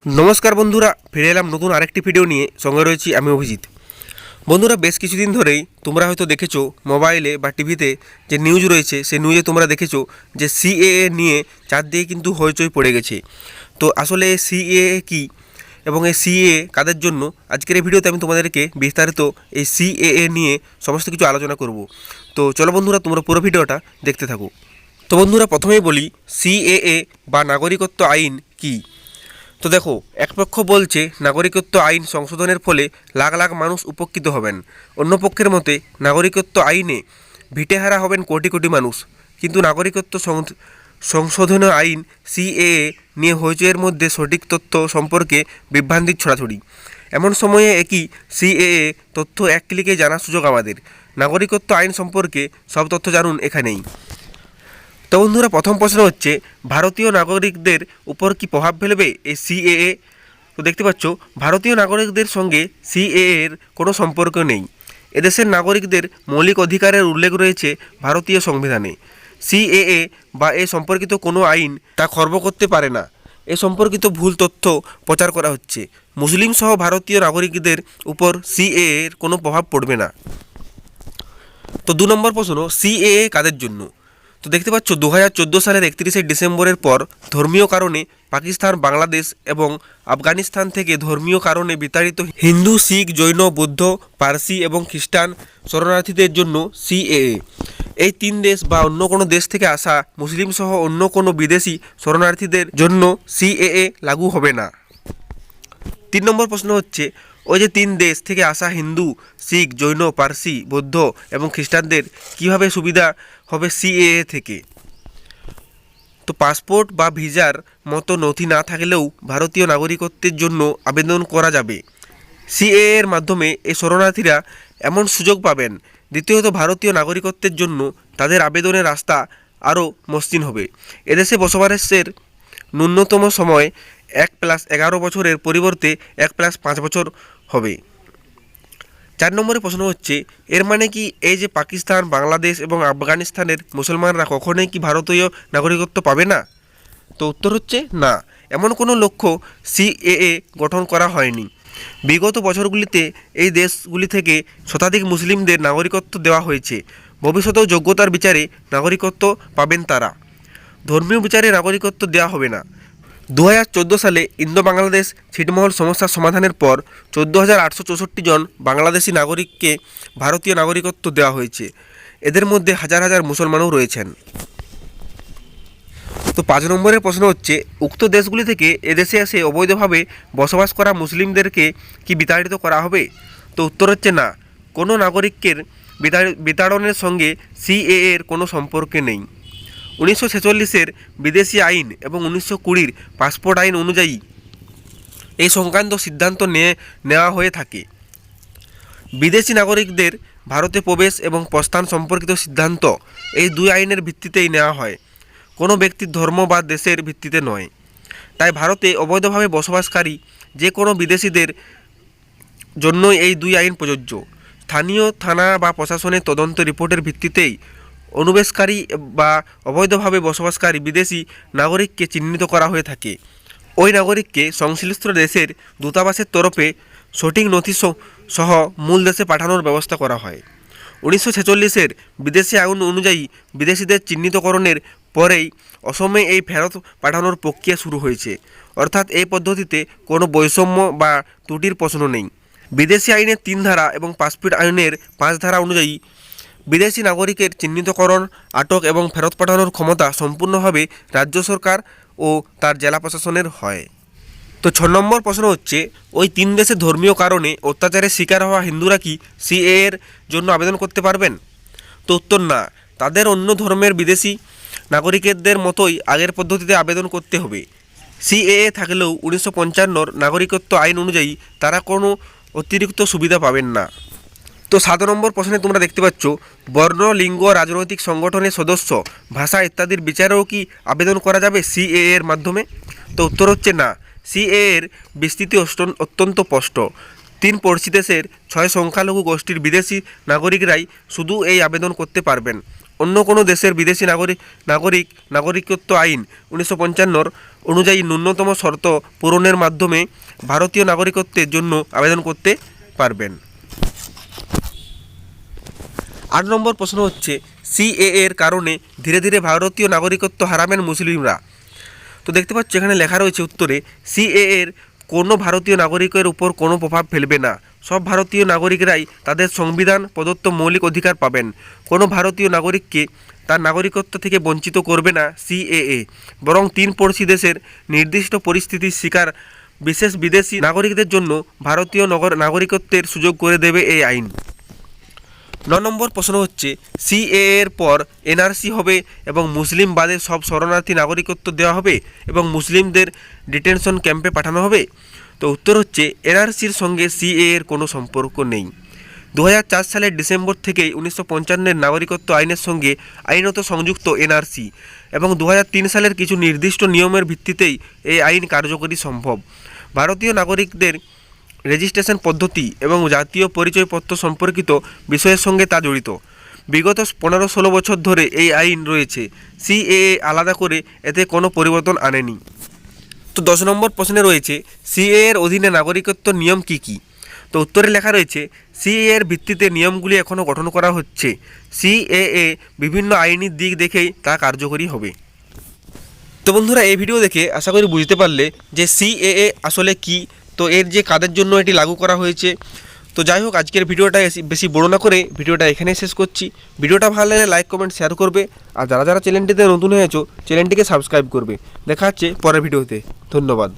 নমস্কার বন্ধুরা, ফিরে এলাম নতুন আরেকটি ভিডিও নিয়ে। সঙ্গে রয়েছি আমি অভিজিৎ। বন্ধুরা, বেশ কিছুদিন ধরেই তোমরা হয়তো দেখেছো মোবাইলে বা টিভিতে যে নিউজ রয়েছে, সেই নিউজে তোমরা দেখেছো যে সিএএ নিয়ে চারদিকে কিন্তু হইচই পড়ে গেছে। তো আসলে সিএএ কি এবং এই সিএএ কাদের জন্য, আজকের এই ভিডিওতে আমি তোমাদেরকে বিস্তারিত এই সিএএ নিয়ে সমস্ত কিছু আলোচনা করব। তো চলো বন্ধুরা, তোমরা পুরো ভিডিওটা দেখতে থাকো। তো বন্ধুরা, প্রথমেই বলি সিএএ বা নাগরিকত্ব আইন কি। তো দেখো, এক পক্ষ বলছে নাগরিকত্ব আইন সংশোধনের ফলে লাখ লাখ মানুষ উপকৃত হবেন, অন্য পক্ষের মতে নাগরিকত্ব আইনে ভিটেহারা হবেন কোটি কোটি মানুষ। কিন্তু নাগরিকত্ব সংশোধন আইন সিএএ নিয়ে হইচইয়ের মধ্যে সঠিক তথ্য সম্পর্কে বিভ্রান্তির ছড়াছড়ি। এমন সময়ে একই সিএএ তথ্য এক ক্লিকে জানার সুযোগ আমাদের। নাগরিকত্ব আইন সম্পর্কে সব তথ্য জানুন এখানেই। তো বন্ধুরা, প্রথম প্রশ্ন হচ্ছে, ভারতীয় নাগরিকদের উপর কি প্রভাব ফেলবে এই সিএএ? তো দেখতে পাচ্ছ, ভারতীয় নাগরিকদের সঙ্গে সিএএ এর কোনো সম্পর্ক নেই। এদেশের নাগরিকদের মৌলিক অধিকারের উল্লেখ রয়েছে ভারতীয় সংবিধানে। সিএএ বা এ সম্পর্কিত কোনো আইন তা খর্ব করতে পারে না। এ সম্পর্কিত ভুল তথ্য প্রচার করা হচ্ছে। মুসলিম সহ ভারতীয় নাগরিকদের উপর সিএএ এর কোনো প্রভাব পড়বে না। তো 2 নম্বর প্রশ্ন, সিএএ কাদের জন্য? তো দেখতে পাচ্ছ, 2014 সালের 31শে ডিসেম্বরের পর ধর্মীয় কারণে পাকিস্তান, বাংলাদেশ এবং আফগানিস্তান থেকে ধর্মীয় কারণে বিতাড়িত হিন্দু, শিখ, জৈন, বৌদ্ধ, পার্সি এবং খ্রিস্টান শরণার্থীদের জন্য সিএএ। এই 3 দেশ বা অন্য কোনো দেশ থেকে আসা মুসলিম সহ অন্য কোনো বিদেশি শরণার্থীদের জন্য সিএএ লাগু হবে না। 3 নম্বর প্রশ্ন হচ্ছে, ওই যে 3 দেশ থেকে আসা হিন্দু, শিখ, জৈন, পার্সি, বৌদ্ধ এবং খ্রিস্টানদের কীভাবে সুবিধা হবে সিএএ থেকে? তো পাসপোর্ট বা ভিসার মতো নথি না থাকলেও ভারতীয় নাগরিকত্বের জন্য আবেদন করা যাবে। সিএএ এর মাধ্যমে এই শরণার্থীরা এমন সুযোগ পাবেন। দ্বিতীয়ত, ভারতীয় নাগরিকত্বের জন্য তাদের আবেদনের রাস্তা আরও মসৃণ হবে। এদেশে বসবাসের ন্যূনতম সময় 1+11 বছরের পরিবর্তে 1+5 বছর হবে। 4 নম্বরে প্রশ্ন হচ্ছে, এর মানে কি এই যে পাকিস্তান, বাংলাদেশ এবং আফগানিস্তানের মুসলমানরা কখনোই কি ভারতীয় নাগরিকত্ব পাবে না? তো উত্তর হচ্ছে না, এমন কোনো লক্ষ্য সিএএ গঠন করা হয়নি। বিগত বছরগুলিতে এই দেশগুলি থেকে শতাধিক মুসলিমদের নাগরিকত্ব দেওয়া হয়েছে। ভবিষ্যতেও যোগ্যতার বিচারে নাগরিকত্ব পাবেন তারা। ধর্মীয় বিচারে নাগরিকত্ব দেওয়া হবে না। 2014 সালে ইন্দো বাংলাদেশ ছিটমহল সমস্যার সমাধানের পর 14,864 জন বাংলাদেশি নাগরিককে ভারতীয় নাগরিকত্ব দেওয়া হয়েছে। এদের মধ্যে হাজার হাজার মুসলমানও রয়েছেন। তো 5 নম্বরের প্রশ্ন হচ্ছে, উক্ত দেশগুলি থেকে এদেশে এসে অবৈধভাবে বসবাস করা মুসলিমদেরকে কি বিতাড়িত করা হবে? তো উত্তর হচ্ছে না, কোনো নাগরিকের বিতাড়নের সঙ্গে সিএএ এর কোনো সম্পর্ক নেই। 1946-এর বিদেশি আইন এবং 1920-র পাসপোর্ট আইন অনুযায়ী এই সংক্রান্ত সিদ্ধান্ত নেওয়া হয়ে থাকে। বিদেশি নাগরিকদের ভারতে প্রবেশ এবং প্রস্থান সম্পর্কিত সিদ্ধান্ত এই 2 আইনের ভিত্তিতেই নেওয়া হয়, কোনো ব্যক্তির ধর্ম বা দেশের ভিত্তিতে নয়। তাই ভারতে অবৈধভাবে বসবাসকারী যে কোনো বিদেশিদের জন্যই এই 2 আইন প্রযোজ্য। স্থানীয় থানা বা প্রশাসনের তদন্ত রিপোর্টের ভিত্তিতেই অনুবেশকারী বা অবৈধভাবে বসবাসকারী বিদেশি নাগরিককে চিহ্নিত করা হয়ে থাকে। ওই নাগরিককে সংশ্লিষ্ট দেশের দূতাবাসের তরফে সঠিক নথি সহ মূল দেশে পাঠানোর ব্যবস্থা করা হয়। 1946-এর বিদেশি আইন অনুযায়ী বিদেশিদের চিহ্নিতকরণের পরেই অসমে এই ফেরত পাঠানোর প্রক্রিয়া শুরু হয়েছে। অর্থাৎ এই পদ্ধতিতে কোনো বৈষম্য বা ত্রুটির প্রশ্ন নেই। বিদেশি আইনের 3 ধারা এবং পাসপোর্ট আইনের 5 ধারা অনুযায়ী বিদেশি নাগরিকের চিহ্নিতকরণ, আটক এবং ফেরত পাঠানোর ক্ষমতা সম্পূর্ণভাবে রাজ্য সরকার ও তার জেলা প্রশাসনের হয়। তো 6 নম্বর প্রশ্ন হচ্ছে, ওই 3 দেশে ধর্মীয় কারণে অত্যাচারের শিকার হওয়া হিন্দুরা কি সিএএ এর জন্য আবেদন করতে পারবেন? তো উত্তর না, তাদের অন্য ধর্মের বিদেশি নাগরিকদের মতোই আগের পদ্ধতিতে আবেদন করতে হবে। সিএএ থাকলেও 1955-র নাগরিকত্ব আইন অনুযায়ী তারা কোনো অতিরিক্ত সুবিধা পাবেন না। তো 7 নম্বর প্রশ্নে তোমরা দেখতে পাচ্ছ, বর্ণ, লিঙ্গ, রাজনৈতিক সংগঠনের সদস্য, ভাষা ইত্যাদির বিচারেও কি আবেদন করা যাবে সিএএ এর মাধ্যমে? তো উত্তর হচ্ছে না, সিএএ এর বিস্তৃতি অত্যন্ত স্পষ্ট। 3 পড়শি দেশের 6 সংখ্যালঘু গোষ্ঠীর বিদেশি নাগরিকরাই শুধু এই আবেদন করতে পারবেন। অন্য কোনো দেশের বিদেশি নাগরিকত্ব আইন 1955 অনুযায়ী ন্যূনতম শর্ত পূরণের মাধ্যমে ভারতীয় নাগরিকত্বের জন্য আবেদন করতে পারবেন। 8 নম্বর প্রশ্ন হচ্ছে, সিএএ এর কারণে ধীরে ধীরে ভারতীয় নাগরিকত্ব হারাবেন মুসলিমরা। তো দেখতে পাচ্ছ এখানে লেখা রয়েছে উত্তরে, সিএএ এর কোনো ভারতীয় নাগরিকের উপর কোনো প্রভাব ফেলবে না। সব ভারতীয় নাগরিকরাই তাদের সংবিধান প্রদত্ত মৌলিক অধিকার পাবেন। কোনো ভারতীয় নাগরিককে তার নাগরিকত্ব থেকে বঞ্চিত করবে না সিএএ, বরং 3 পড়শি দেশের নির্দিষ্ট পরিস্থিতির শিকার বিশেষ বিদেশি নাগরিকদের জন্য ভারতীয় নাগরিকত্বের সুযোগ করে দেবে এই আইন। 9 নম্বর প্রশ্ন হচ্ছে, সিএএ এর পর এনআরসি হবে এবং মুসলিম বাদে সব শরণার্থী নাগরিকত্ব দেওয়া হবে এবং মুসলিমদের ডিটেনশন ক্যাম্পে পাঠানো হবে। তো উত্তর হচ্ছে, এনআরসির সঙ্গে সিএএ এর কোনো সম্পর্ক নেই। 2004 সালের ডিসেম্বর থেকেই 1955 নাগরিকত্ব আইনের সঙ্গে আইনত সংযুক্ত এনআরসি এবং 2003 সালের কিছু নির্দিষ্ট নিয়মের ভিত্তিতেই এই আইন কার্যকরী সম্ভব। ভারতীয় নাগরিকদের রেজিস্ট্রেশন পদ্ধতি এবং জাতীয় পরিচয়পত্র সম্পর্কিত বিষয়ের সঙ্গে তা জড়িত। বিগত 15-16 বছর ধরে এই আইন রয়েছে। সিএএ আলাদা করে এতে কোনো পরিবর্তন আনেনি। তো 10 নম্বর প্রশ্নে রয়েছে, সিএএ এর অধীনে নাগরিকত্ব নিয়ম কি কি? তো উত্তরে লেখা রয়েছে, সিএএ এর ভিত্তিতে নিয়মগুলি এখনও গঠন করা হচ্ছে। সিএএ বিভিন্ন আইনি দিক দেখেই তা কার্যকরী হবে। তো বন্ধুরা, এই ভিডিও দেখে আশা করি বুঝতে পারলে যে সিএএ আসলে কি, তো এর যে কাদের জন্য এটি লাগু করা হয়েছে। তো যাই হোক, আজকের ভিডিওটা বেশি বড় না করে ভিডিওটা এখানেই শেষ করছি। ভিডিওটা ভালো লাগলে লাইক কমেন্ট শেয়ার করবে, আর যারা চ্যানেলটিতে নতুন হয়েছো চ্যানেলটিকে সাবস্ক্রাইব করবে। দেখা হচ্ছে পরের ভিডিওতে। ধন্যবাদ।